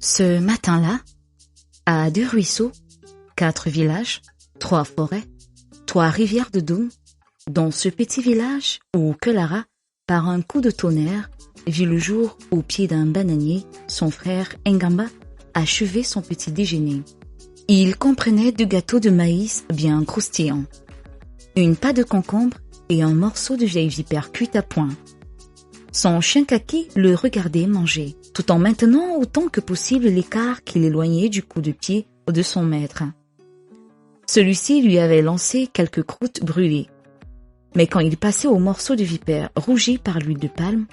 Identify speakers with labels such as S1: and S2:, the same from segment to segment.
S1: Ce matin-là, à 2 ruisseaux, 4 villages, 3 forêts, 3 rivières de Doum, dans ce petit village où Clara, par un coup de tonnerre, vit le jour au pied d'un bananier, son frère Ngamba achevait son petit déjeuner. Il comprenait 2 gâteaux de maïs bien croustillants, une pâte de concombre et un morceau de vieille vipère cuite à point. Son chien Kaki le regardait manger, tout en maintenant autant que possible l'écart qui l'éloignait du coup de pied de son maître. Celui-ci lui avait lancé quelques croûtes brûlées. Mais quand il passait au morceau de vipère rougi par l'huile de palme,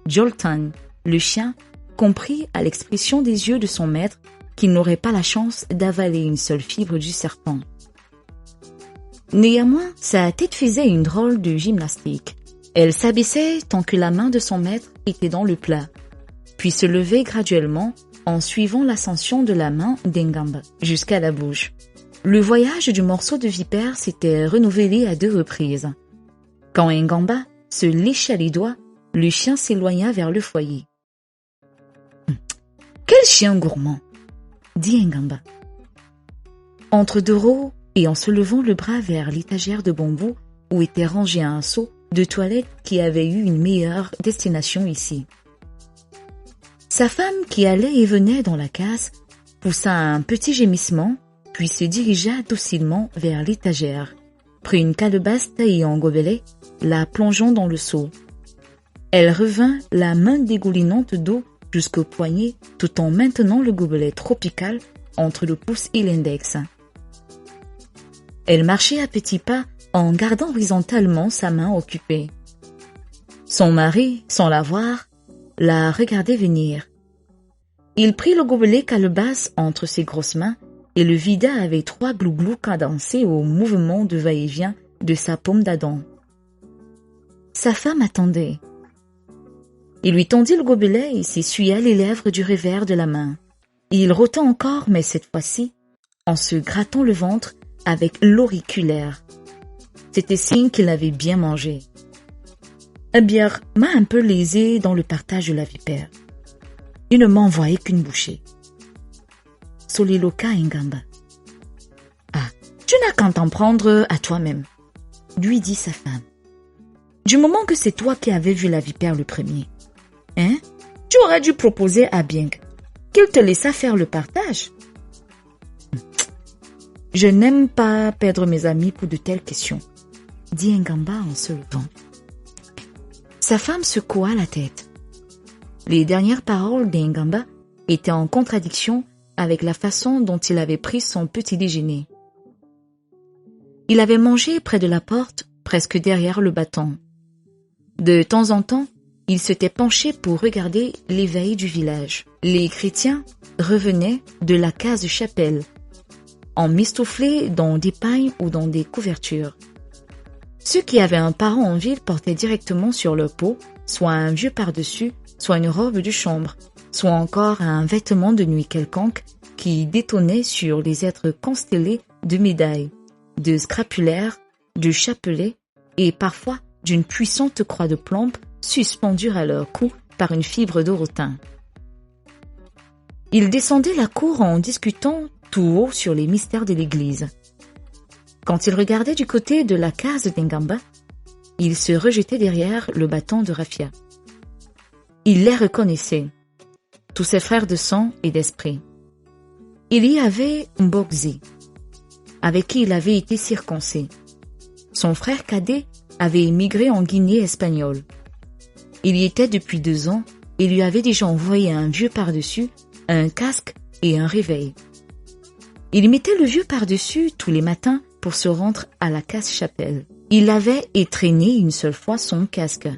S1: Joltan, le chien, comprit à l'expression des yeux de son maître qu'il n'aurait pas la chance d'avaler une seule fibre du serpent. Néanmoins, sa tête faisait une drôle de gymnastique. Elle s'abaissait tant que la main de son maître était dans le plat, puis se levait graduellement en suivant l'ascension de la main d'Ngamba jusqu'à la bouche. Le voyage du morceau de vipère s'était renouvelé à 2 reprises. Quand Ngamba se lécha les doigts, le chien s'éloigna vers le foyer. « Quel chien gourmand !» dit Ngamba. Entre 2 rots et en se levant le bras vers l'étagère de bambou où était rangé un seau de toilette qui avait eu une meilleure destination ici. Sa femme qui allait et venait dans la case poussa un petit gémissement puis se dirigea docilement vers l'étagère, prit une calebasse taillée en gobelet, la plongeant dans le seau. Elle revint la main dégoulinante d'eau jusqu'au poignet tout en maintenant le gobelet tropical entre le pouce et l'index. Elle marchait à petits pas en gardant horizontalement sa main occupée. Son mari, sans la voir, la regardait venir. Il prit le gobelet calebasse entre ses grosses mains et le vida avec 3 glouglous cadencés au mouvement de va-et-vient de sa paume d'Adam. Sa femme attendait. Il lui tendit le gobelet et s'essuya les lèvres du revers de la main. Il rôta encore, mais cette fois-ci, en se grattant le ventre avec l'auriculaire. C'était signe qu'il avait bien mangé. La bière m'a un peu lésé dans le partage de la vipère. Il ne m'envoyait qu'une bouchée. Soliloqua Ngamba. Ah, tu n'as qu'à t'en prendre à toi-même, lui dit sa femme. Du moment que c'est toi qui avais vu la vipère le premier, hein, tu aurais dû proposer à Bieng qu'il te laissât faire le partage. Je n'aime pas perdre mes amis pour de telles questions, dit Ngamba en se levant. Sa femme secoua la tête. Les dernières paroles d'Ngamba étaient en contradiction avec la façon dont il avait pris son petit déjeuner. Il avait mangé près de la porte, presque derrière le bâton. De temps en temps, il s'était penché pour regarder l'éveil du village. Les chrétiens revenaient de la case-chapelle, emmitouflés dans des pailles ou dans des couvertures. Ceux qui avaient un parent en ville portaient directement sur leur peau soit un vieux pardessus, soit une robe de chambre, soit encore un vêtement de nuit quelconque qui détonnait sur les êtres constellés de médailles, de scapulaires, de chapelets et parfois d'une puissante croix de plomb suspendue à leur cou par une fibre de rotin. Ils descendaient la cour en discutant tout haut sur les mystères de l'église. Quand ils regardaient du côté de la case d'Ngamba, ils se rejetaient derrière le bâton de Rafia. Il les reconnaissait, tous ses frères de sang et d'esprit. Il y avait Mbogzi, avec qui il avait été circoncé. Son frère cadet avait émigré en Guinée espagnole. Il y était depuis 2 ans et lui avait déjà envoyé un vieux par-dessus, un casque et un réveil. Il mettait le vieux par-dessus tous les matins pour se rendre à la casse-chapelle. Il avait étrenné une seule fois son casque.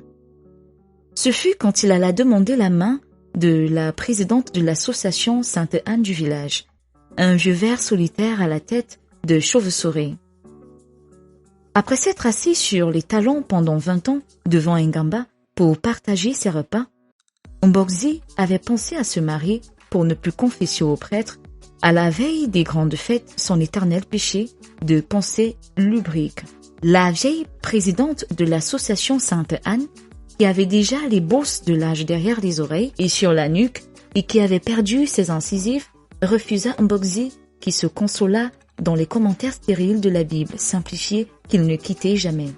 S1: Ce fut quand il alla demander la main de la présidente de l'association Sainte-Anne du village, un vieux ver solitaire à la tête de chauve-souris. Après s'être assis sur les talons pendant 20 ans devant Ngamba pour partager ses repas, Mbogzi avait pensé à se marier pour ne plus confesser au prêtre, à la veille des grandes fêtes, son éternel péché de pensée lubrique. La vieille présidente de l'association Sainte-Anne, qui avait déjà les bosses de l'âge derrière les oreilles et sur la nuque, et qui avait perdu ses incisives, refusa Mboxi, qui se consola dans les commentaires stériles de la Bible simplifiée qu'il ne quittait jamais.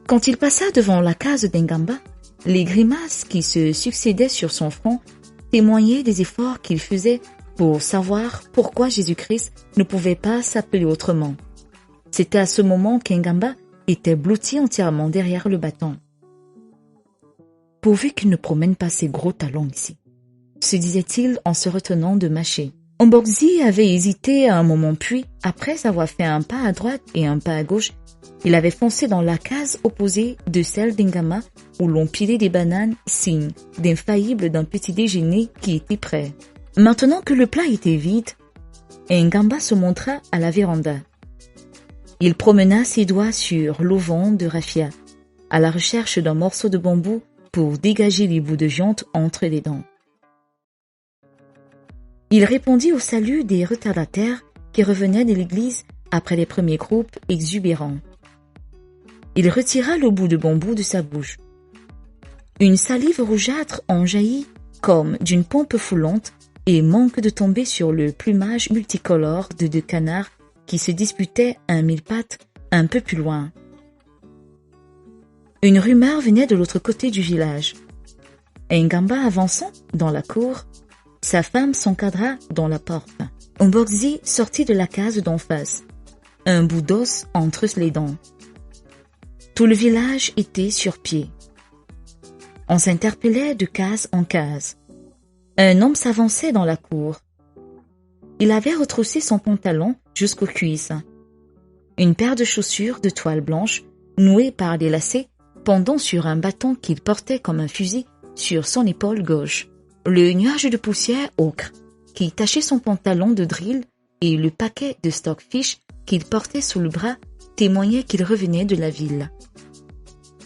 S1: Quand il passa devant la case d'Engamba, les grimaces qui se succédaient sur son front témoignaient des efforts qu'il faisait pour savoir pourquoi Jésus-Christ ne pouvait pas s'appeler autrement. C'était à ce moment qu'Engamba était blotti entièrement derrière le bâton. « Pourvu qu'il ne promène pas ses gros talons ici », se disait-il en se retenant de mâcher. Mboxi avait hésité un moment puis, après avoir fait un pas à droite et un pas à gauche, il avait foncé dans la case opposée de celle d'Engamba où l'on pilait des bananes, signe d'infaillible d'un petit déjeuner qui était prêt. Maintenant que le plat était vide, Engamba se montra à la véranda. Il promena ses doigts sur l'auvent de raffia, à la recherche d'un morceau de bambou pour dégager les bouts de viande entre les dents. Il répondit au salut des retardataires qui revenaient de l'église après les premiers groupes exubérants. Il retira le bout de bambou de sa bouche. Une salive rougeâtre en jaillit comme d'une pompe foulante et manque de tomber sur le plumage multicolore de deux canards qui se disputaient un mille-pattes un peu plus loin. Une rumeur venait de l'autre côté du village. Engamba avançant dans la cour, sa femme s'encadra dans la porte. Mboxi sortit de la case d'en face, un bout d'os entre les dents. Tout le village était sur pied. On s'interpellait de case en case. Un homme s'avançait dans la cour. Il avait retroussé son pantalon jusqu'aux cuisses. Une paire de chaussures de toile blanche, nouées par des lacets, pendant sur un bâton qu'il portait comme un fusil sur son épaule gauche. Le nuage de poussière ocre qui tachait son pantalon de drill et le paquet de stockfish qu'il portait sous le bras témoignaient qu'il revenait de la ville.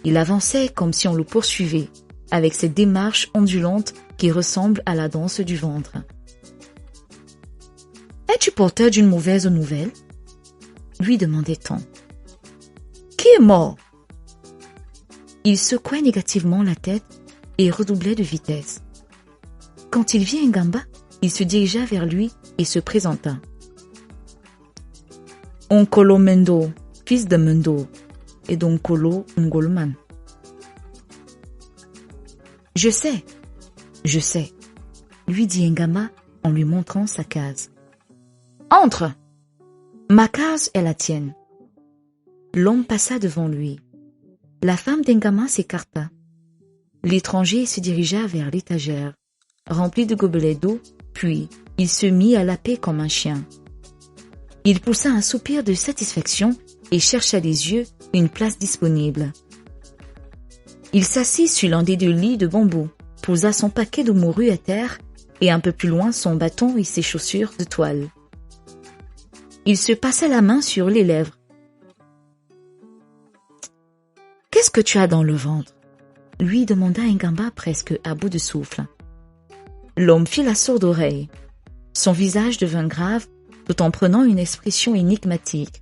S1: Il avançait comme si on le poursuivait, avec cette démarche ondulante qui ressemble à la danse du ventre. « Es-tu porteur d'une mauvaise nouvelle ?» lui demandait-on. « Qui est mort ?» Il secouait négativement la tête et redoublait de vitesse. Quand il vit Engamba, il se dirigea vers lui et se présenta. « Onkolo Mendo, fils de Mendo, et d'Onkolo Ngolman. »« Je sais, lui dit Engamba en lui montrant sa case. « Entre! Ma case est la tienne. » L'homme passa devant lui. La femme d'Engamba s'écarta. L'étranger se dirigea vers l'étagère, remplie de gobelets d'eau, puis il se mit à laper comme un chien. Il poussa un soupir de satisfaction et chercha des yeux une place disponible. Il s'assit sur l'un des deux lits de bambou, posa son paquet de morue à terre et un peu plus loin son bâton et ses chaussures de toile. Il se passa la main sur les lèvres. « Qu'est-ce que tu as dans le ventre ?» lui demanda Engamba presque à bout de souffle. L'homme fit la sourde oreille. Son visage devint grave tout en prenant une expression énigmatique.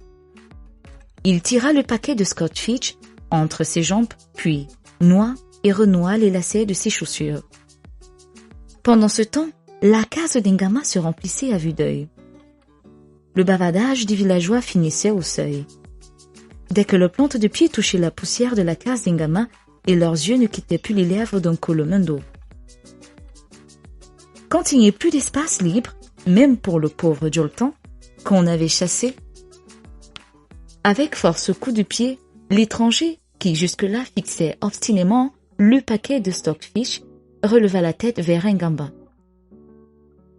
S1: Il tira le paquet de Scotch entre ses jambes, puis noua et renoua les lacets de ses chaussures. Pendant ce temps, la case d'Engamba se remplissait à vue d'œil. Le bavardage des villageois finissait au seuil. Dès que leur plante de pied touchait la poussière de la case d'Engamba, et leurs yeux ne quittaient plus les lèvres d'Onkolo Mendo. Quand il n'y avait plus d'espace libre, même pour le pauvre Joltan, qu'on avait chassé, avec force coup de pied, l'étranger, qui jusque-là fixait obstinément le paquet de stockfish, releva la tête vers Engamba.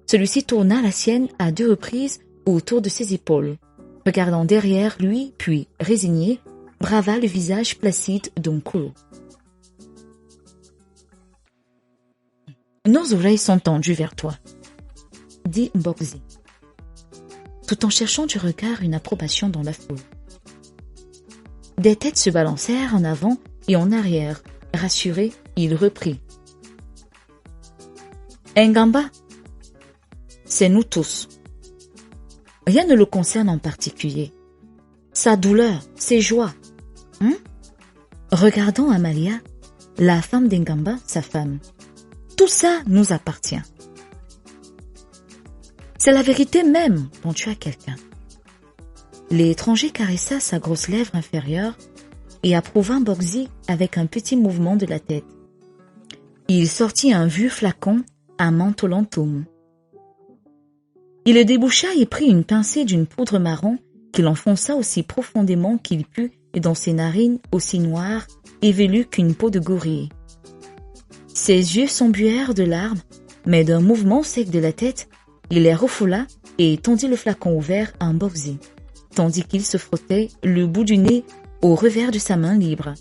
S1: Celui-ci tourna la sienne à 2 reprises autour de ses épaules, regardant derrière lui, puis, résigné, brava le visage placide d'Onkolo. « Nos oreilles sont tendues vers toi, » dit Mboxi, tout en cherchant du regard une approbation dans la foule. Des têtes se balancèrent en avant et en arrière. Rassuré, il reprit. « Engamba, c'est nous tous. Rien ne le concerne en particulier. Sa douleur, ses joies. Regardant Amalia, la femme d'Engamba, sa femme, Tout ça nous appartient. C'est la vérité même dont tu as quelqu'un. L'étranger caressa sa grosse lèvre inférieure et approuva Borgzi avec un petit mouvement de la tête. Il sortit un vieux flacon à mentholatum. Il le déboucha et prit une pincée d'une poudre marron qu'il enfonça aussi profondément qu'il put et dans ses narines aussi noires et velues qu'une peau de gorille. Ses yeux s'embuèrent de larmes, mais d'un mouvement sec de la tête, il les refoula et tendit le flacon ouvert à Borgzi, tandis qu'il se frottait le bout du nez au revers de sa main libre.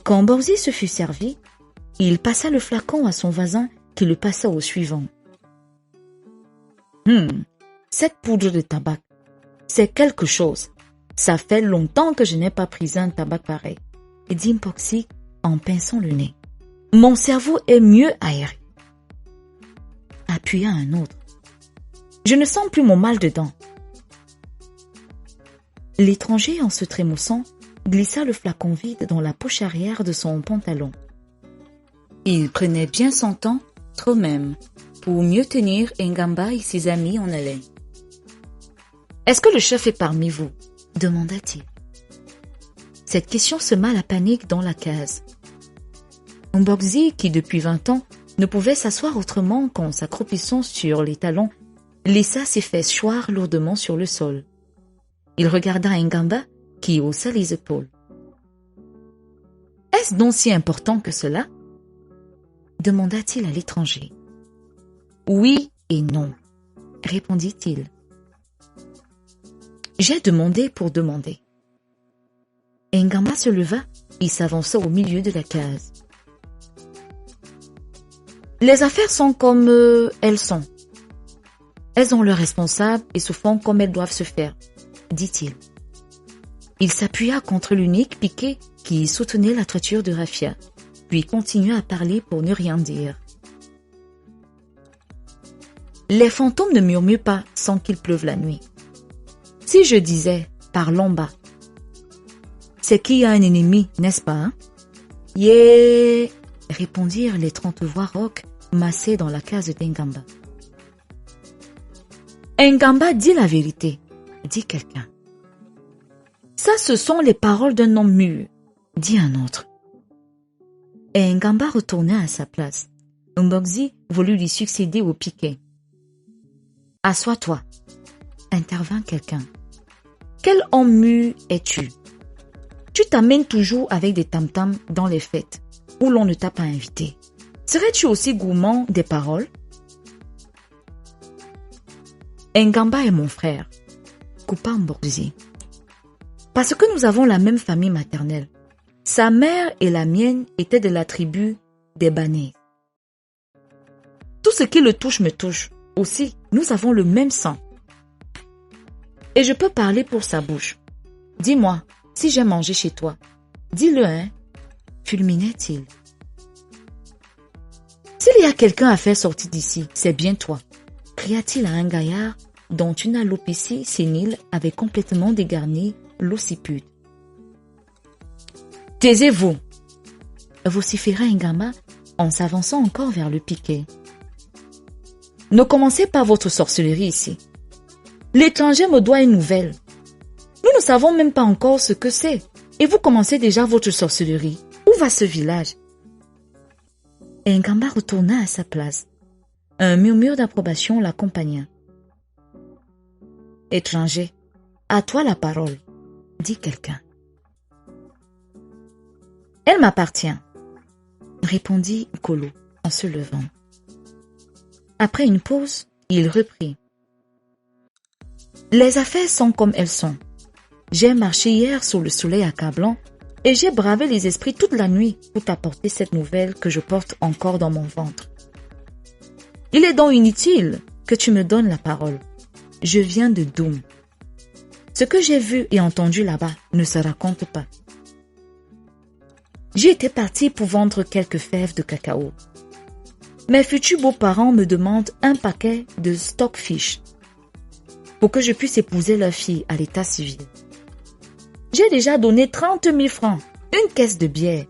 S1: Quand Borgzi se fut servi, il passa le flacon à son voisin qui le passa au suivant. Cette poudre de tabac, c'est quelque chose. Ça fait longtemps que je n'ai pas pris un tabac pareil, dit Borgzi en pinçant le nez. Mon cerveau est mieux aéré. Appuya un autre. Je ne sens plus mon mal de dents. L'étranger, en se trémoussant, glissa le flacon vide dans la poche arrière de son pantalon. Il prenait bien son temps, trop même, pour mieux tenir Ngamba et ses amis en haleine. « Est-ce que le chef est parmi vous ?» demanda-t-il. Cette question sema la panique dans la case. Borgzi, qui depuis 20 ans ne pouvait s'asseoir autrement qu'en s'accroupissant sur les talons, laissa ses fesses choir lourdement sur le sol. Il regarda Ngamba, qui haussa les épaules. « Est-ce donc si important que cela ?» demanda-t-il à l'étranger. « Oui et non, » répondit-il. « J'ai demandé pour demander. » Ngamba se leva et s'avança au milieu de la case. « Les affaires sont comme elles sont. Elles ont leurs responsables et se font comme elles doivent se faire, » dit-il. Il s'appuya contre l'unique piquet qui soutenait la toiture de raffia, puis continua à parler pour ne rien dire. Les fantômes ne murmurent pas sans qu'il pleuve la nuit. Si je disais, parlons bas, c'est qu'il y a un ennemi, n'est-ce pas, hein? Yeah, répondirent les 30 voix rauques massées dans la case d'Ngamba. Ngamba dit la vérité, dit quelqu'un. Ça, ce sont les paroles d'un homme mûr, dit un autre. Et Ngamba retourna à sa place. Borgzi voulut lui succéder au piquet. Assois-toi, intervint quelqu'un. Quel homme mûr es-tu? Tu t'amènes toujours avec des tam-tams dans les fêtes où l'on ne t'a pas invité. Serais-tu aussi gourmand des paroles? Ngamba est mon frère, coupa Borgzi. Parce que nous avons la même famille maternelle. Sa mère et la mienne étaient de la tribu des Banais. Tout ce qui le touche me touche. Aussi, nous avons le même sang. Et je peux parler pour sa bouche. Dis-moi, si j'ai mangé chez toi. Dis-le, hein, fulminait-il. S'il y a quelqu'un à faire sortir d'ici, c'est bien toi, cria-t-il à un gaillard dont une alopécie sénile avait complètement dégarni l'occiput. Taisez-vous, vociféra Ngamba en s'avançant encore vers le piquet. Ne commencez pas votre sorcellerie ici. L'étranger me doit une nouvelle. Nous ne savons même pas encore ce que c'est. Et vous commencez déjà votre sorcellerie. Où va ce village? Ngamba retourna à sa place. Un murmure d'approbation l'accompagna. Étranger, à toi la parole, dit quelqu'un. Elle m'appartient, répondit Kolo en se levant. Après une pause, il reprit. Les affaires sont comme elles sont. J'ai marché hier sous le soleil accablant et j'ai bravé les esprits toute la nuit pour t'apporter cette nouvelle que je porte encore dans mon ventre. Il est donc inutile que tu me donnes la parole. Je viens de Doum. Ce que j'ai vu et entendu là-bas ne se raconte pas. J'y étais parti pour vendre quelques fèves de cacao. Mes futurs beaux-parents me demandent un paquet de stockfish pour que je puisse épouser leur fille à l'état civil. J'ai déjà donné 30 000 francs, une caisse de bière,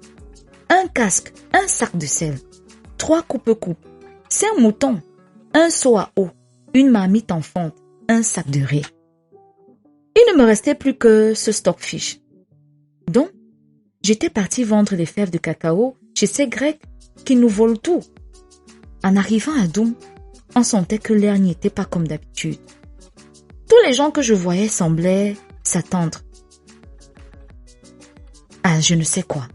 S1: un casque, un sac de sel. 3 coupes-coupes, 5 moutons, un seau à eau, une marmite en fonte, un sac de riz. Il ne me restait plus que ce stockfish. Donc, j'étais partie vendre les fèves de cacao chez ces Grecs qui nous volent tout. En arrivant à Doum, on sentait que l'air n'y était pas comme d'habitude. Tous les gens que je voyais semblaient s'attendre à je ne sais quoi.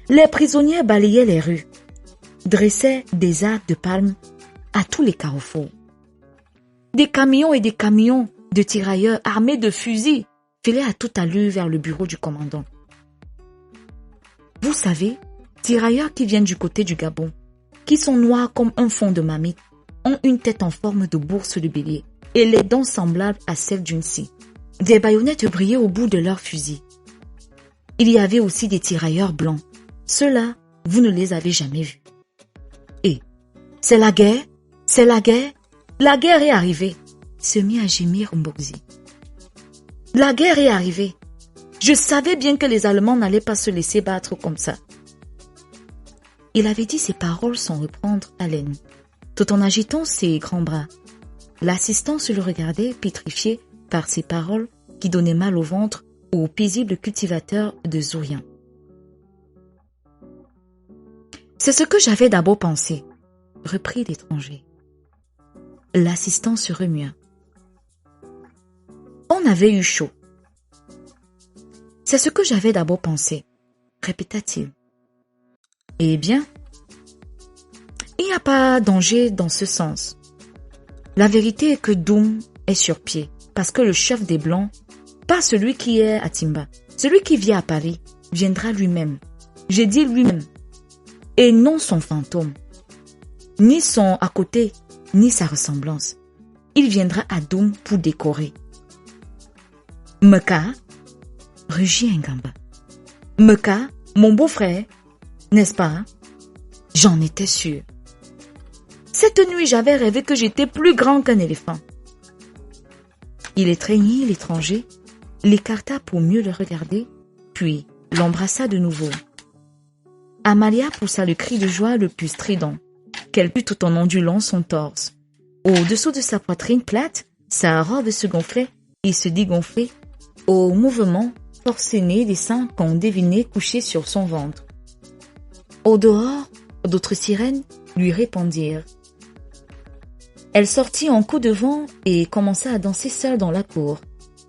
S1: Les prisonniers balayaient les rues, dressaient des arbres de palme à tous les carrefours. Des camions et des camions de tirailleurs armés de fusils filaient à toute allure vers le bureau du commandant. Vous savez, tirailleurs qui viennent du côté du Gabon, qui sont noirs comme un fond de marmite, ont une tête en forme de bourse de bélier et les dents semblables à celles d'une scie. Des baïonnettes brillaient au bout de leurs fusils. Il y avait aussi des tirailleurs blancs. Ceux-là, vous ne les avez jamais vus. Et c'est la guerre, c'est la guerre, la guerre est arrivée, se mit à gémir Mboxi. La guerre est arrivée. Je savais bien que les Allemands n'allaient pas se laisser battre comme ça. Il avait dit ces paroles sans reprendre haleine, tout en agitant ses grands bras. L'assistant se le regardait, pétrifié par ces paroles qui donnaient mal au ventre au paisible cultivateur de Zourian. C'est ce que j'avais d'abord pensé, reprit l'étranger. L'assistant se remua. On avait eu chaud. C'est ce que j'avais d'abord pensé, répéta-t-il. Eh bien, il n'y a pas danger dans ce sens. La vérité est que Doum est sur pied, parce que le chef des Blancs, pas celui qui est à Timba, celui qui vient à Paris, viendra lui-même. J'ai dit lui-même, et non son fantôme, ni son à côté, ni sa ressemblance. Il viendra à Doum pour décorer. Meka, rugit Ngamba. Meka, mon beau-frère, n'est-ce pas? J'en étais sûre. Cette nuit, j'avais rêvé que j'étais plus grand qu'un éléphant. Il étreignit l'étranger, l'écarta pour mieux le regarder, puis l'embrassa de nouveau. Amalia poussa le cri de joie le plus strident, qu'elle put tout en ondulant son torse. Au-dessous de sa poitrine plate, sa robe se gonflait et se dégonflait au mouvement forcené des seins qu'on devinait couchés sur son ventre. Au dehors, d'autres sirènes lui répondirent. Elle sortit en coup de vent et commença à danser seule dans la cour.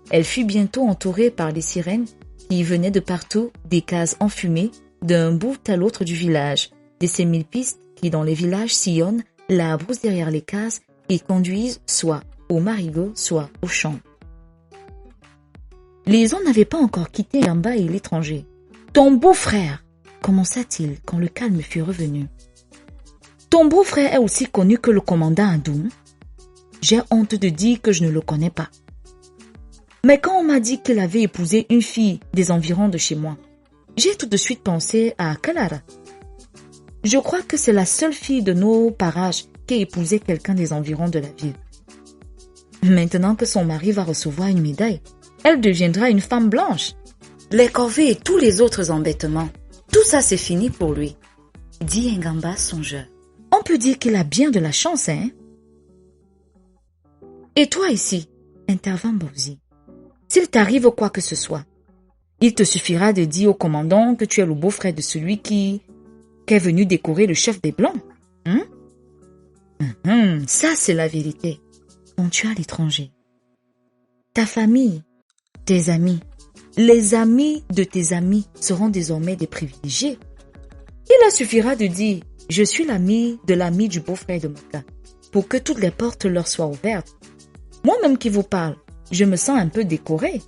S1: Elle fut bientôt entourée par les sirènes qui venaient de partout, des cases enfumées, d'un bout à l'autre du village, de ces 1000 pistes qui dans les villages sillonnent la brousse derrière les cases et conduisent soit au marigot, soit au champ. Les hommes n'avaient pas encore quitté Ngamba et l'étranger. « Ton beau-frère !» commença-t-il quand le calme fut revenu. « Ton beau-frère est aussi connu que le commandant Adoum. J'ai honte de dire que je ne le connais pas. Mais quand on m'a dit qu'il avait épousé une fille des environs de chez moi, j'ai tout de suite pensé à Kalara. Je crois que c'est la seule fille de nos parages qui a épousé quelqu'un des environs de la ville. Maintenant que son mari va recevoir une médaille, elle deviendra une femme blanche. Les corvées et tous les autres embêtements, tout ça c'est fini pour lui, dit Ngamba songeur. On peut dire qu'il a bien de la chance, hein? Et toi ici, intervint Mboxi, s'il t'arrive quoi que ce soit, il te suffira de dire au commandant que tu es le beau-frère de celui qui est venu décorer le chef des Blancs. Ça c'est la vérité, ponctua l'étranger. Ta famille, tes amis, les amis de tes amis seront désormais des privilégiés. Il leur suffira de dire « Je suis l'ami de l'ami du beau-frère de Meka » pour que toutes les portes leur soient ouvertes. Moi-même qui vous parle, je me sens un peu décoré.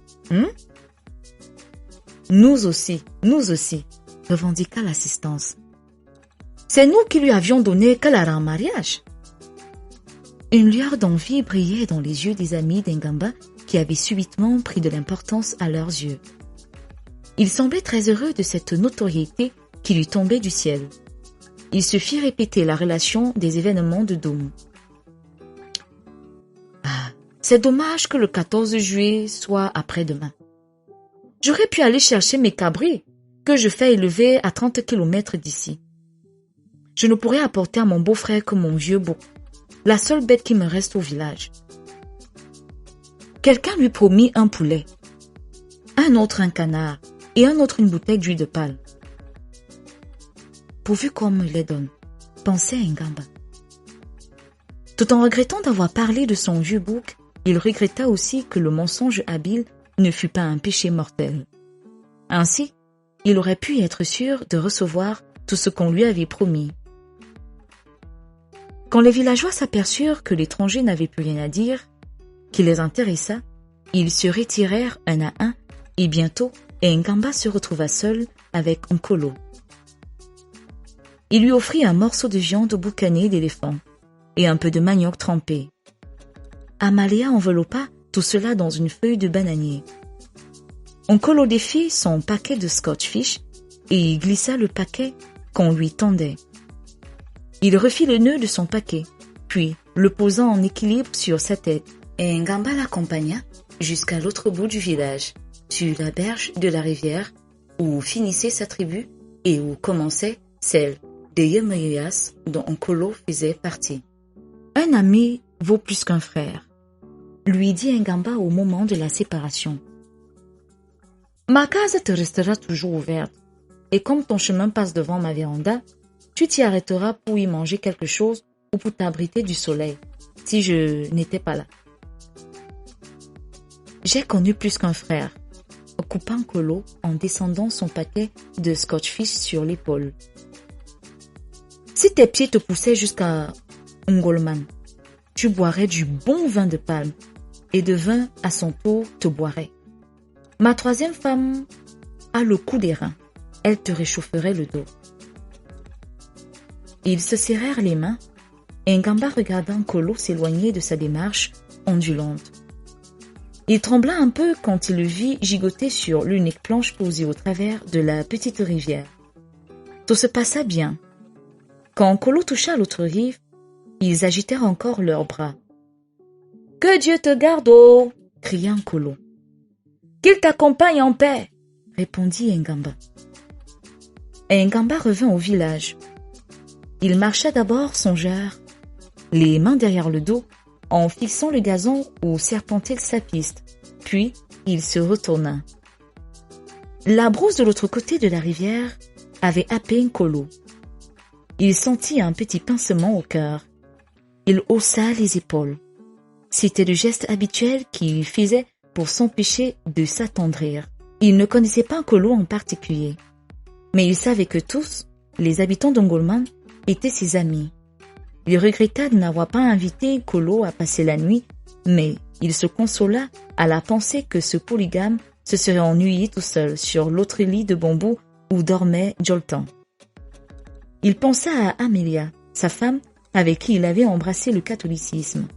S1: Nous aussi, revendiqua l'assistance. C'est nous qui lui avions donné Kalara en mariage. Une lueur d'envie brillait dans les yeux des amis d'Ngamba qui avaient subitement pris de l'importance à leurs yeux. Ils semblaient très heureux de cette notoriété qui lui tombait du ciel. Il se fit répéter la relation des événements de Doum. C'est dommage que le 14 juillet soit après-demain. J'aurais pu aller chercher mes cabris que je fais élever à 30 kilomètres d'ici. Je ne pourrais apporter à mon beau-frère que mon vieux bouc, la seule bête qui me reste au village. Quelqu'un lui promit un poulet, un autre un canard et un autre une bouteille d'huile de palme. Pourvu qu'on me les donne, pensait Ngamba. Tout en regrettant d'avoir parlé de son vieux bouc, il regretta aussi que le mensonge habile ne fût pas un péché mortel. Ainsi, il aurait pu être sûr de recevoir tout ce qu'on lui avait promis. Quand les villageois s'aperçurent que l'étranger n'avait plus rien à dire, qui les intéressa, ils se retirèrent un à un et bientôt Ngamba se retrouva seul avec Nkolo. Il lui offrit un morceau de viande boucanée d'éléphant et un peu de manioc trempé. Amalia enveloppa tout cela dans une feuille de bananier. Nkolo défit son paquet de Scotch fish et y glissa le paquet qu'on lui tendait. Il refit le nœud de son paquet, puis le posa en équilibre sur sa tête, et Ngamba l'accompagna jusqu'à l'autre bout du village, sur la berge de la rivière où finissait sa tribu et où commençait celle des Yemayas dont Nkolo faisait partie. Un ami vaut plus qu'un frère, lui dit Ngamba au moment de la séparation. Ma case te restera toujours ouverte, et comme ton chemin passe devant ma véranda, tu t'y arrêteras pour y manger quelque chose ou pour t'abriter du soleil, si je n'étais pas là. J'ai connu plus qu'un frère, coupa Nkolo en descendant son paquet de Scotch fish sur l'épaule. Si tes pieds te poussaient jusqu'à Ngolman, tu boirais du bon vin de palme, et de vin à son tour te boirait. Ma troisième femme a le coup des reins, elle te réchaufferait le dos. Ils se serrèrent les mains, et Ngamba regarda Nkolo s'éloigner de sa démarche ondulante. Il trembla un peu quand il le vit gigoter sur l'unique planche posée au travers de la petite rivière. Tout se passa bien. Quand Nkolo toucha l'autre rive, ils agitèrent encore leurs bras. « Que Dieu te garde, oh !» cria Nkolo. « Qu'il t'accompagne en paix !» répondit Ngamba. Et Ngamba revint au village. Il marcha d'abord songeur, les mains derrière le dos, en fixant le gazon où serpentait sa piste, puis il se retourna. La brousse de l'autre côté de la rivière avait happé Nkolo. Il sentit un petit pincement au cœur. Il haussa les épaules. C'était le geste habituel qu'il faisait pour s'empêcher de s'attendrir. Il ne connaissait pas Nkolo en particulier, mais il savait que tous, les habitants d'Ongolman, étaient ses amis. Il regretta de n'avoir pas invité Nkolo à passer la nuit, mais il se consola à la pensée que ce polygame se serait ennuyé tout seul sur l'autre lit de bambou où dormait Joltan. Il pensa à Amelia, sa femme, avec qui il avait embrassé le catholicisme.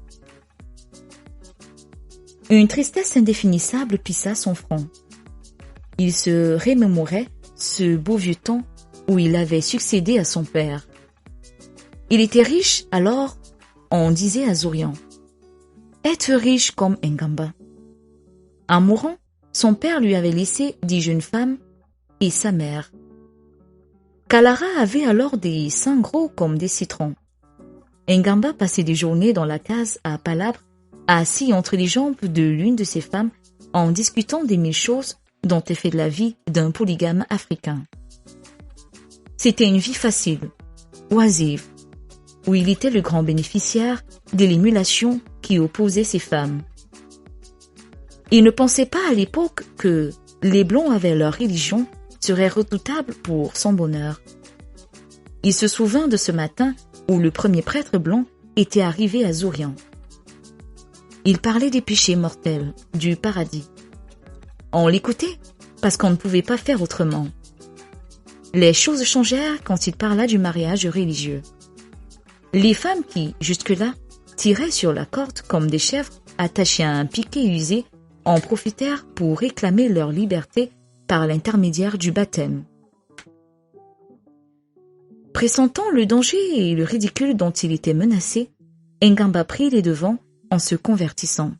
S1: Une tristesse indéfinissable plissa son front. Il se remémorait ce beau vieux temps où il avait succédé à son père. Il était riche, alors on disait à Zurian « Être riche comme Ngamba ». En mourant, son père lui avait laissé 10 jeunes femmes et sa mère. Kalara avait alors des seins gros comme des citrons. Ngamba passait des journées dans la case à palabre, assis entre les jambes de l'une de ses femmes en discutant des 1000 choses dont est fait de la vie d'un polygame africain. C'était une vie facile, oisive, où il était le grand bénéficiaire de l'émulation qui opposait ces femmes. Il ne pensait pas à l'époque que les Blancs avec leur religion seraient redoutables pour son bonheur. Il se souvint de ce matin où le premier prêtre blanc était arrivé à Zurian. Il parlait des péchés mortels, du paradis. On l'écoutait parce qu'on ne pouvait pas faire autrement. Les choses changèrent quand il parla du mariage religieux. Les femmes qui, jusque-là, tiraient sur la corde comme des chèvres attachées à un piquet usé en profitèrent pour réclamer leur liberté par l'intermédiaire du baptême. Pressentant le danger et le ridicule dont il était menacé, Ngamba prit les devants en se convertissant.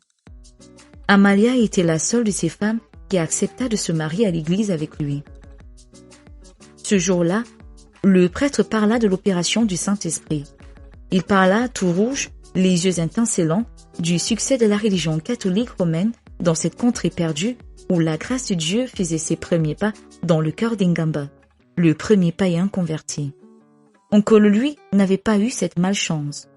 S1: Amalia était la seule de ces femmes qui accepta de se marier à l'église avec lui. Ce jour-là, le prêtre parla de l'opération du Saint-Esprit. Il parla, tout rouge, les yeux étincelants, du succès de la religion catholique romaine dans cette contrée perdue où la grâce de Dieu faisait ses premiers pas dans le cœur d'Ingamba, le premier païen converti. Oncle lui n'avait pas eu cette malchance.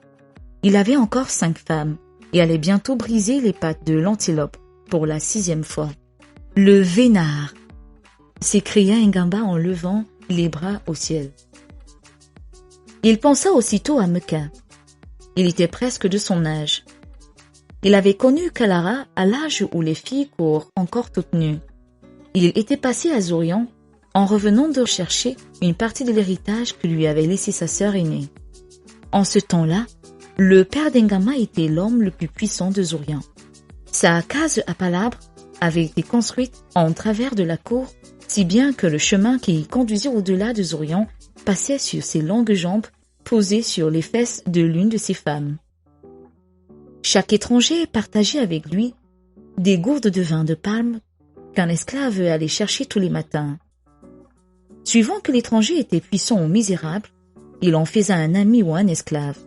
S1: Il avait encore 5 femmes et allait bientôt briser les pattes de l'antilope pour la 6e fois. Le vénard! S'écria Ingamba en levant les bras au ciel. Il pensa aussitôt à Meka. Il était presque de son âge. Il avait connu Kalara à l'âge où les filles courent encore toutes nues. Il était passé à Zorian en revenant de chercher une partie de l'héritage que lui avait laissé sa sœur aînée. En ce temps-là, le père d'Engama était l'homme le plus puissant de Zorian. Sa case à palabres avait été construite en travers de la cour, si bien que le chemin qui conduisait au-delà de Zorian passait sur ses longues jambes posées sur les fesses de l'une de ses femmes. Chaque étranger partageait avec lui des gourdes de vin de palme qu'un esclave allait chercher tous les matins. Suivant que l'étranger était puissant ou misérable, il en faisait un ami ou un esclave.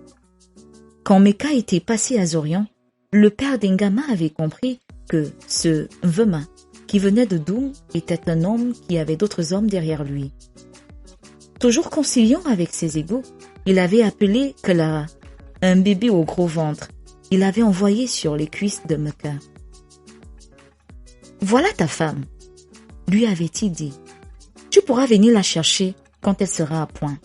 S1: Quand Meka était passé à Zorian, le père d'Engama avait compris que ce Vema qui venait de Doum était un homme qui avait d'autres hommes derrière lui. Toujours conciliant avec ses égaux, il avait appelé Kalara, un bébé au gros ventre. Il avait envoyé sur les cuisses de Meka. « Voilà ta femme, » lui avait-il dit. « Tu pourras venir la chercher quand elle sera à point. »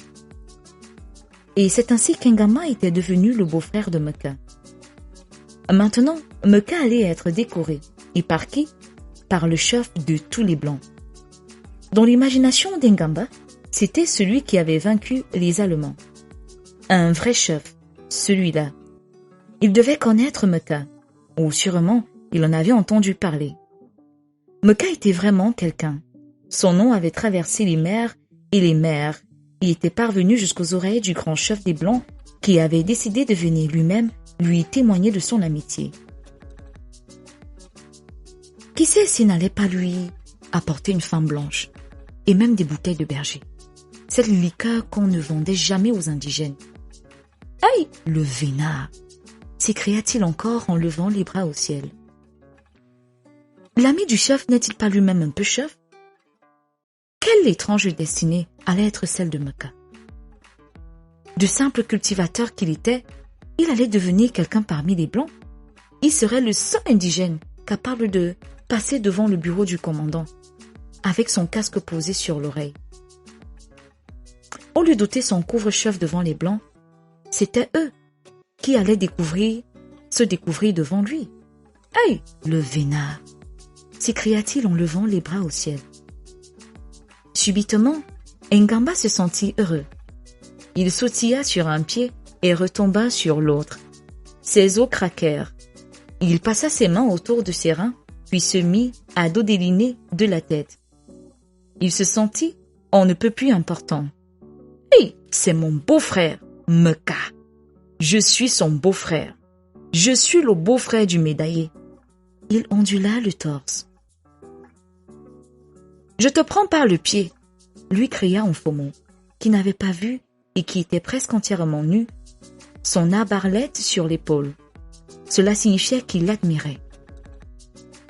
S1: Et c'est ainsi qu'Engama était devenu le beau-frère de Meka. Maintenant, Meka allait être décoré. Et par qui? Par le chef de tous les Blancs. Dans l'imagination d'Engamba, c'était celui qui avait vaincu les Allemands. Un vrai chef, celui-là. Il devait connaître Meka, ou sûrement il en avait entendu parler. Meka était vraiment quelqu'un. Son nom avait traversé les mers et les mers. Il était parvenu jusqu'aux oreilles du grand chef des Blancs qui avait décidé de venir lui-même lui témoigner de son amitié. Qui sait s'il n'allait pas lui apporter une femme blanche et même des bouteilles de berger. Cette liqueur qu'on ne vendait jamais aux indigènes. « Aïe, le vénard !» s'écria-t-il encore en levant les bras au ciel. L'ami du chef n'est-il pas lui-même un peu chef? Quelle étrange destinée allait être celle de Meka? De simple cultivateur qu'il était, il allait devenir quelqu'un parmi les Blancs. Il serait le seul indigène capable de passer devant le bureau du commandant, avec son casque posé sur l'oreille. Au lieu d'ôter son couvre-chef devant les Blancs, c'était eux qui allaient se découvrir devant lui. « Hey, le vénard !» s'écria-t-il en levant les bras au ciel. Subitement, Engamba se sentit heureux. Il sautilla sur un pied et retomba sur l'autre. Ses os craquèrent. Il passa ses mains autour de ses reins, puis se mit à dodeliner de la tête. Il se sentit on ne peut plus important. « Hey, c'est mon beau-frère, Meka. Je suis son beau-frère. Je suis le beau-frère du médaillé. » Il ondula le torse. « Je te prends par le pied, » lui cria Onfomo, qui n'avait pas vu et qui était presque entièrement nu, son arbalète sur l'épaule. Cela signifiait qu'il l'admirait.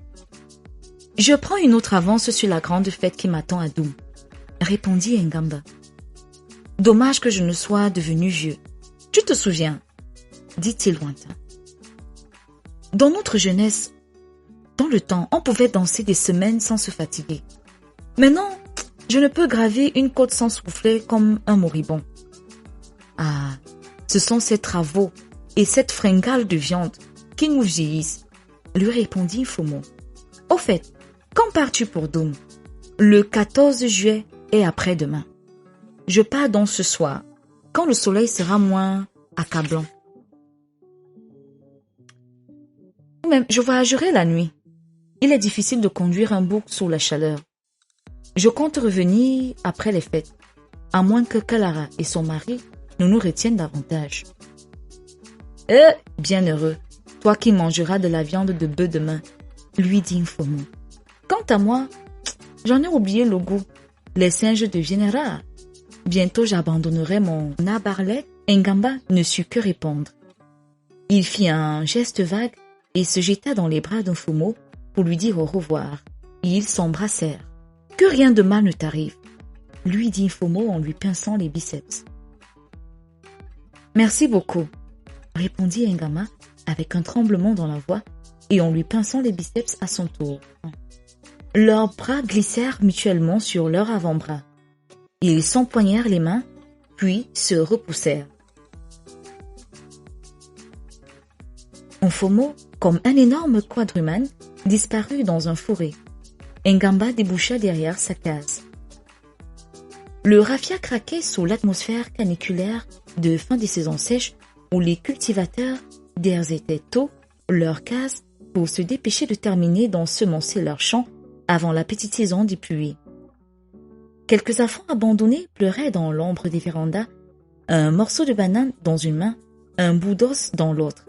S1: « Je prends une autre avance sur la grande fête qui m'attend à Doum, » répondit Engamba. « Dommage que je ne sois devenu vieux. Tu te souviens, » dit-il lointain. « Dans notre jeunesse, dans le temps, on pouvait danser des semaines sans se fatiguer. Maintenant, je ne peux graver une côte sans souffler comme un moribond. Ah, ce sont ces travaux et cette fringale de viande qui nous vieillissent, » lui répondit Fomo. « Au fait, quand pars-tu pour Doum? Le 14 juillet et après-demain. Je pars donc ce soir, quand le soleil sera moins accablant. Même, je voyagerai la nuit. Il est difficile de conduire un bouc sous la chaleur. Je compte revenir après les fêtes, à moins que Kalara et son mari ne nous retiennent davantage. Bienheureux, toi qui mangeras de la viande de bœuf demain, lui dit Fomo. Quant à moi, j'en ai oublié le goût. Les singes deviennent rares. Bientôt j'abandonnerai mon arbre à arlette. Ngamba ne sut que répondre. Il fit un geste vague et se jeta dans les bras d'Mfumo pour lui dire au revoir. Ils s'embrassèrent. « Que rien de mal ne t'arrive » lui dit Mfumo en lui pinçant les biceps. « Merci beaucoup » répondit Ngamba avec un tremblement dans la voix et en lui pinçant les biceps à son tour. Leurs bras glissèrent mutuellement sur leurs avant-bras. Ils s'empoignèrent les mains, puis se repoussèrent. Mfumo, comme un énorme quadrumane, disparut dans un fourré. Ngamba déboucha derrière sa case. Le raffia craquait sous l'atmosphère caniculaire de fin des saisons sèches où les cultivateurs désertaient tôt leur case pour se dépêcher de terminer d'ensemencer leurs champs avant la petite saison des pluies. Quelques enfants abandonnés pleuraient dans l'ombre des vérandas, un morceau de banane dans une main, un bout d'os dans l'autre.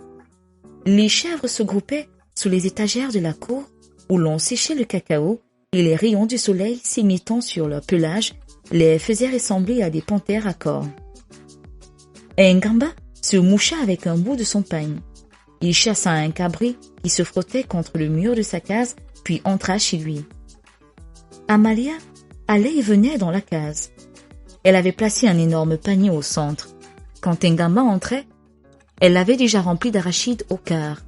S1: Les chèvres se groupaient sous les étagères de la cour où l'on séchait le cacao et les rayons du soleil s'imitant sur leur pelage les faisaient ressembler à des panthères à cornes. Ngamba se moucha avec un bout de son pagne. Il chassa un cabri qui se frottait contre le mur de sa case puis entra chez lui. Amalia allait et venait dans la case. Elle avait placé un énorme panier au centre. Quand Ngamba entrait, elle l'avait déjà rempli d'arachides au quart.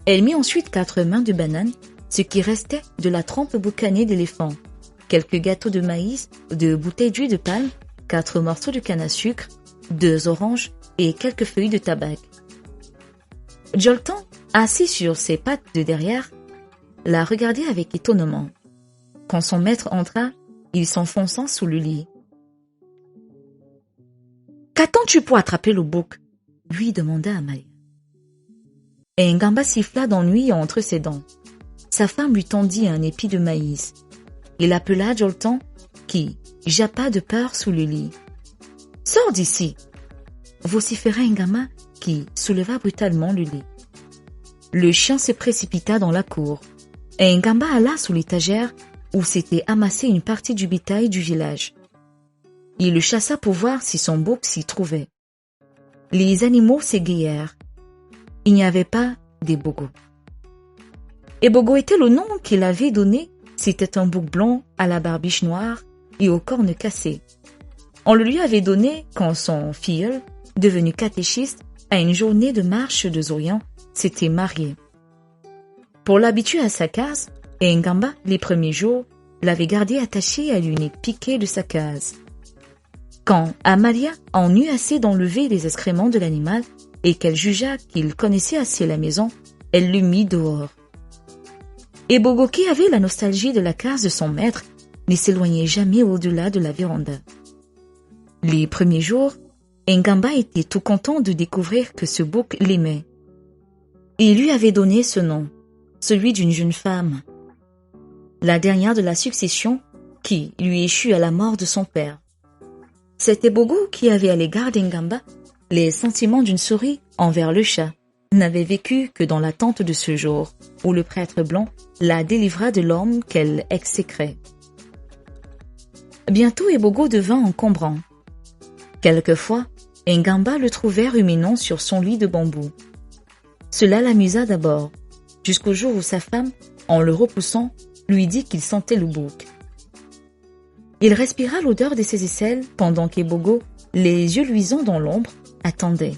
S1: Elle mit ensuite 4 mains de bananes, ce qui restait de la trempe boucanée d'éléphant, quelques gâteaux de maïs, 2 bouteilles d'huile de palme, 4 morceaux de canne à sucre, 2 oranges et quelques feuilles de tabac. Joltan, assis sur ses pattes de derrière, la regardait avec étonnement. Quand son maître entra, il s'enfonça sous le lit. « Qu'attends-tu pour attraper le bouc ?» lui demanda Amalia. Ngamba siffla d'ennui entre ses dents. Sa femme lui tendit un épi de maïs. Il appela Joltan, qui jappa de peur sous le lit. « Sors d'ici !» vociféra Ngamba, qui souleva brutalement le lit. Le chien se précipita dans la cour. Ngamba alla sous l'étagère où s'était amassée une partie du bétail du village. Il le chassa pour voir si son bouc s'y trouvait. Les animaux s'égayèrent. Il n'y avait pas d'Ebogo. Ebogo était le nom qu'il avait donné. C'était un bouc blanc à la barbiche noire et aux cornes cassées. On le lui avait donné quand son filleul, devenu catéchiste, à une journée de marche de Zorian, s'était marié. Pour l'habituer à sa case, Ngamba, les premiers jours, l'avait gardé attaché à l'unique piquet de sa case. Quand Amalia en eut assez d'enlever les excréments de l'animal et qu'elle jugea qu'il connaissait assez la maison, elle le mit dehors. Ebogo, qui avait la nostalgie de la case de son maître, ne s'éloignait jamais au-delà de la véranda. Les premiers jours, Ngamba était tout content de découvrir que ce bouc l'aimait. Il lui avait donné ce nom, celui d'une jeune femme, la dernière de la succession qui lui échut à la mort de son père. C'était Ebogo qui avait à l'égard d'Ngamba les sentiments d'une souris envers le chat, n'avait vécu que dans l'attente de ce jour où le prêtre blanc la délivra de l'homme qu'elle exécrait. Bientôt Ebogo devint encombrant. Quelquefois, Ngamba le trouvait ruminant sur son lit de bambou. Cela l'amusa d'abord, jusqu'au jour où sa femme, en le repoussant, lui dit qu'il sentait le bouc. Il respira l'odeur de ses aisselles pendant qu'Ebogo, les yeux luisants dans l'ombre, attendait.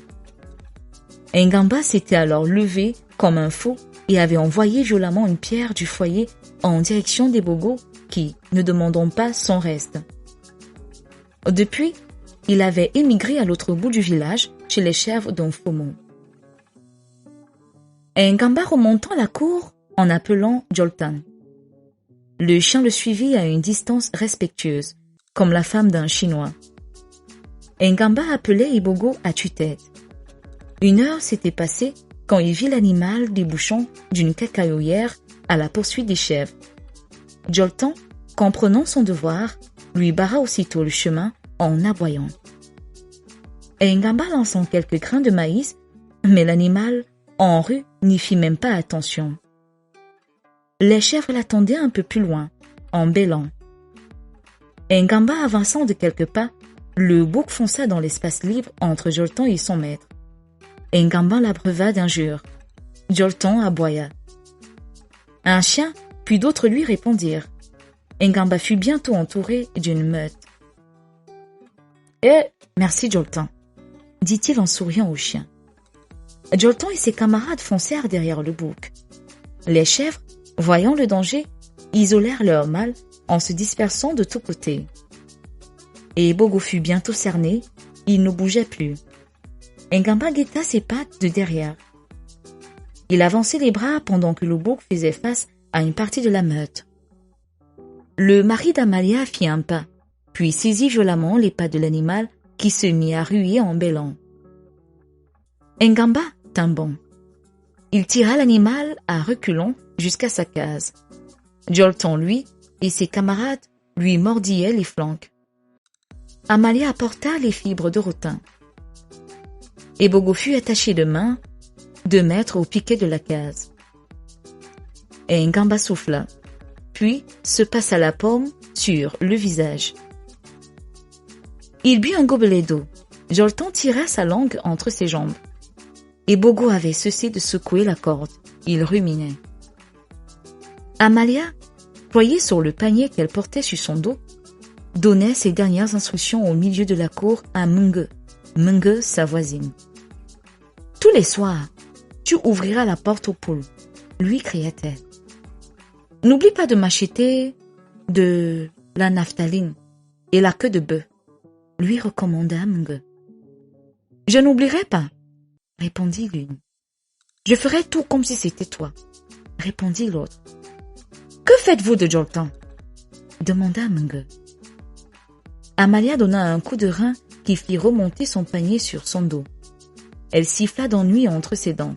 S1: Ngamba s'était alors levé comme un fou et avait envoyé violemment une pierre du foyer en direction d'Ebogo qui, ne demandant pas, s'en reste. Depuis, il avait émigré à l'autre bout du village, chez les chèvres d'Mfumo. Ngamba remontant la cour en appelant Joltan. Le chien le suivit à une distance respectueuse, comme la femme d'un Chinois. Ngamba appelait Ebogo à tue-tête. 1 heure s'était passée quand il vit l'animal débouchant d'une cacaoyère à la poursuite des chèvres. Joltan, comprenant son devoir, lui barra aussitôt le chemin en aboyant. Ngamba lançant quelques grains de maïs, mais l'animal, en rue, n'y fit même pas attention. Les chèvres l'attendaient un peu plus loin, en bêlant. Ngamba avançant de quelques pas, Le bouc fonça dans l'espace libre entre Jolton et son maître. Ngamba l'abreuva d'injures. Jolton aboya. Un chien, puis d'autres lui répondirent. Ngamba fut bientôt entouré d'une meute. « merci Jolton, dit-il en souriant au chien. Jolton et ses camarades foncèrent derrière le bouc. Les chèvres, voyant le danger, isolèrent leur mal en se dispersant de tous côtés. Et Bogo fut bientôt cerné, il ne bougeait plus. Ngamba guetta ses pattes de derrière. Il avançait les bras pendant que le bouc faisait face à une partie de la meute. Le mari d'Amalia fit un pas, puis saisit violemment les pattes de l'animal qui se mit à ruer en bêlant. Ngamba tint bon. Il tira l'animal à reculons jusqu'à sa case. Jolton, lui, et ses camarades lui mordillaient les flancs. Amalia apporta les fibres de rotin. Et Bogo fut attaché de main, 2 mètres au piquet de la case. Et Ngamba souffla, puis se passa la paume sur le visage. Il but un gobelet d'eau. Jolton tira sa langue entre ses jambes. Et Bogo avait cessé de secouer la corde. Il ruminait. Amalia, ployée sur le panier qu'elle portait sur son dos, donnait ses dernières instructions au milieu de la cour à Mungue, sa voisine. « Tous les soirs, tu ouvriras la porte aux poules, lui cria-t-elle. N'oublie pas de m'acheter de la naphtaline et la queue de bœuf, lui recommanda Mungue. Je n'oublierai pas, répondit l'une. Je ferai tout comme si c'était toi, répondit l'autre. Que faites-vous de Jolton? Demanda Mungue. Amalia donna un coup de rein qui fit remonter son panier sur son dos. Elle siffla d'ennui entre ses dents.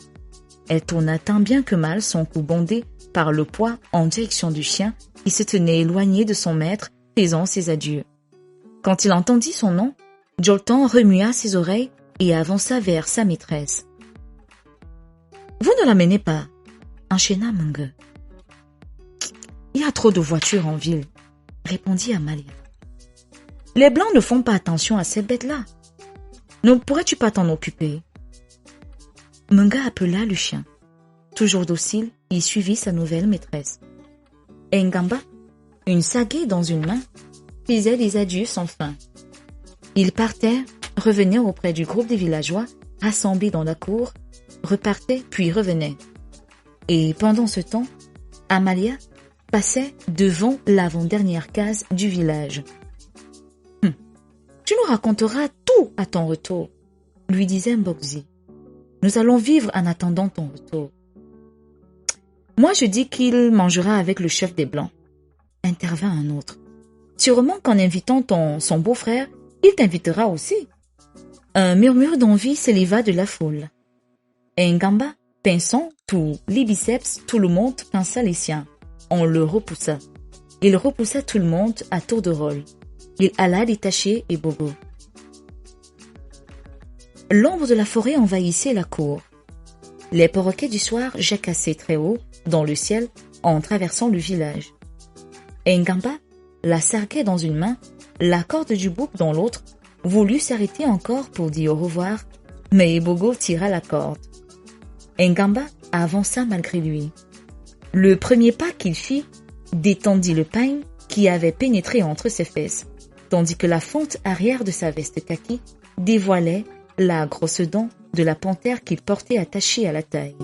S1: Elle tourna tant bien que mal son cou bondé par le poids en direction du chien qui se tenait éloigné de son maître, faisant ses adieux. Quand il entendit son nom, Jolton remua ses oreilles et avança vers sa maîtresse. « Vous ne l'amenez pas, enchaîna Mungue. « Il y a trop de voitures en ville, répondit Amalia. Les Blancs ne font pas attention à ces bêtes-là. Ne pourrais-tu pas t'en occuper? Munga appela le chien. Toujours docile, il suivit sa nouvelle maîtresse. Ngamba, une sagaie dans une main, faisait des adieux sans fin. Il partait, revenait auprès du groupe des villageois, rassemblés dans la cour, repartait puis revenait. Et pendant ce temps, Amalia passait devant l'avant-dernière case du village. « Tu nous raconteras tout à ton retour, lui disait Mbogzi. Nous allons vivre en attendant ton retour. Moi, je dis qu'il mangera avec le chef des Blancs, intervint un autre. Sûrement qu'en invitant son beau-frère, il t'invitera aussi. Un murmure d'envie s'éleva de la foule. Ngamba, pinçant tous les biceps, tout le monde pinça les siens. On le repoussa. Il repoussa tout le monde à tour de rôle. Il alla détacher et Bogo. L'ombre de la forêt envahissait la cour. Les perroquets du soir jacassaient très haut dans le ciel en traversant le village. Ngamba, la sarguet dans une main, la corde du bouc dans l'autre, voulut s'arrêter encore pour dire au revoir, mais Bogo tira la corde. Ngamba avança malgré lui. Le premier pas qu'il fit détendit le pagne qui avait pénétré entre ses fesses, tandis que la fente arrière de sa veste kaki dévoilait la grosse dent de la panthère qu'il portait attachée à la taille.